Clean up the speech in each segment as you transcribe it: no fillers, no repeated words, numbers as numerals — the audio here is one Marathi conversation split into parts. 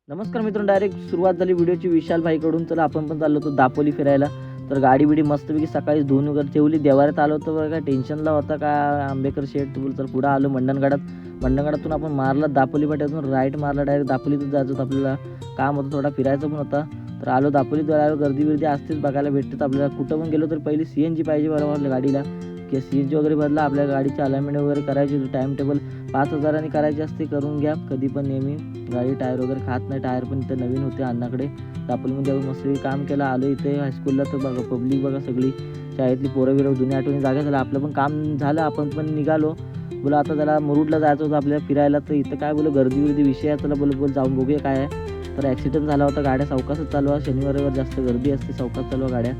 नमस्कार मित्रांनो, डायरेक्ट सुरुवात झाली व्हिडिओची विशाल भाईकडून. तर आपण पण चाललो होतो दापोली फिरायला. तर गाडी बिडी मस्तपैकी सकाळीच धुवून वगैरे ठेवली. देवाऱ्यात आलो होतो बघा, टेन्शनला होता का आंबेकर शेठ. तर पुढं आलो मंडणगडात. मंडणगडातून आपण मारला दापोली फाट्यातून राईट मारला, डायरेक्ट दापोलीतच जायचं होतं आपल्याला. काम होतं, थोडा फिरायचं पण होता. तर आलो दापोलीत. आलो, गर्दी बिर्दी असतेच बघायला भेटतात आपल्याला. कुठं पण गेलो तर पहिली CNG पाहिजे बरोबर गाडीला, की CNG वगैरे बदला. आपल्या गाडीची अलाइनमेंट वगैरे करायची, टाईम टेबल 5,000 करायची असते, करून घ्या कधी पण नेहमी. गाडी टायर वगैरे खात नाही, टायर पण इथं नवीन होते अण्णाकडे. दापोलीमध्ये आपण मस्त काम केलं. आलो इथे हायस्कूलला. तर बघा पब्लिक बघा सगळी, शाळेतली पोरं बिरं, जुन्या आठवणी जागा झालं. आपलं पण काम झालं, आपण पण निघालो. बोला आता त्याला मुरुडला जायचं होतं आपल्याला फिरायला. तर इथं काय बोल गर्दी विर्दी विषय आहे, त्याला बोल जाऊन बघूया काय आहे. तर ॲक्सिडेंट झाला होता, गाड्या सावकाशच चालवा, शनिवार जास्त गर्दी असते, सावकाश चालवा गाड्या.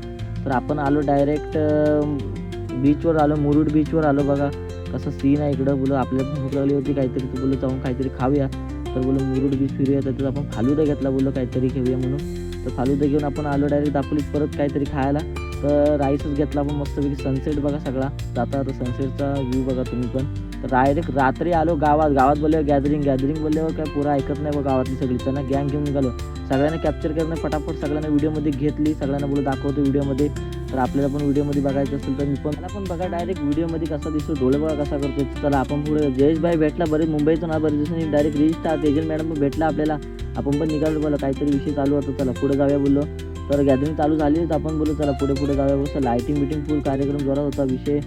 तर आपण आलो डायरेक्ट बीचवर आलो, मुरुड बीचवर आलो. बघा कसं सीन आहे इकडं. बोलो आपल्याला भूक लागली होती काहीतरी, तर बोललो जाऊन काहीतरी खाऊया. तर बोललो मुरुड बीच फिरूया. तर आपण फालुदा घेतला, बोललो काहीतरी घेऊया म्हणून. तर फालुदा घेऊन आपण आलो डायरेक्ट दापोलीत परत काहीतरी खायला. तर राईसच घेतला आपण मस्तपैकी. सनसेट बघा सगळा जाता आता, सनसेटचा व्ह्यू बघा तुम्ही पण. तर डायरेक्ट रात्री आलो गावात बोलल्यावर गॅदरिंग बोलल्यावर काय पुरा ऐकत नाही बघ गावातली सगळी. त्यांना गँग घेऊन निघालो, सगळ्यांना कॅप्चर करणं फटाफट, सगळ्यांना व्हिडिओमध्ये घेतली, सगळ्यांना बोलू दाखवतो व्हिडिओमध्ये. तर आपल्याला पण व्हिडिओमध्ये बघायचं असेल तर मी पण मला पण बघा डायरेक्ट व्हिडिओमध्ये कसा दिसतो, डोळे बघा कसा करतो. चला आपण पुढे. जयेश भाई भेटला, बरेच मुंबईतून बरेच दिवसांनी. Direct reel star Tejal madam पण भेटला आपल्याला. आपण पण निघालो, बोला काहीतरी विषय चालू होता, चला पुढे जाऊया बोललो. तर गॅदरिंग चालू झाली, तर आपण बोललो चला पुढे जाऊया. बस लाईटिंग बिटिंग फुल कार्यक्रम जोरात होता. विषय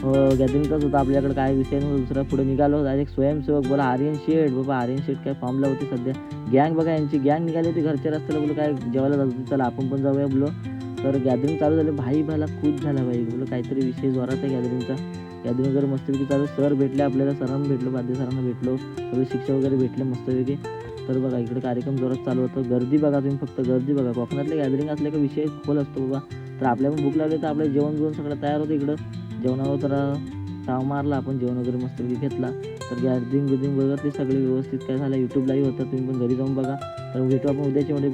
गॅदरिंगचाच होता आपल्याकडे, काय विषय नव्हता दुसरा. पुढे निघालो डायरेक्ट स्वयंसेवक, बोला आर्यन शेठ. बाबा आर्यन शेठ काय फॉर्मला होती सध्या. गँग बघा यांची गँग निघाली होती घरच्या रस्त्याला. बोलो काय जेवायला जात होती, चला आपण पण जाऊया बोलो. तर गॅदरिंग चालू झालं. भाई भाला खुश झाला भाई, बोलो काहीतरी विषय जोरात आहे गॅदरिंगचा. गॅदरिंग वगैरे मस्तपैकी चालू. सर भेटले आपल्याला, सरांना भेटलो, बाध्य सरांना भेटलो, सगळे शिक्षक वगैरे भेटले मस्तपैकी. तर बघा इकडे कार्यक्रम जोरात चालू होतं. गर्दी बघा तुम्ही, फक्त गर्दी बघा. कोकणातले गॅदरिंग असले का विषय खोल असतो बाबा. तर आपल्या पण भूक लागली, तर आपलं जेवण सगळं तयार होतं इकडं. जेवणावर जरा ताव मारला आपण, जेवण वगैरे मस्तपैकी घेतला. तर गॅदरिंग बघत ते सगळे व्यवस्थित काय झालं. यूट्यूब लाईव्ह होतं, तुम्ही पण घरी जाऊन बघा. तर भेटू आपण उद्याच्या मध्ये.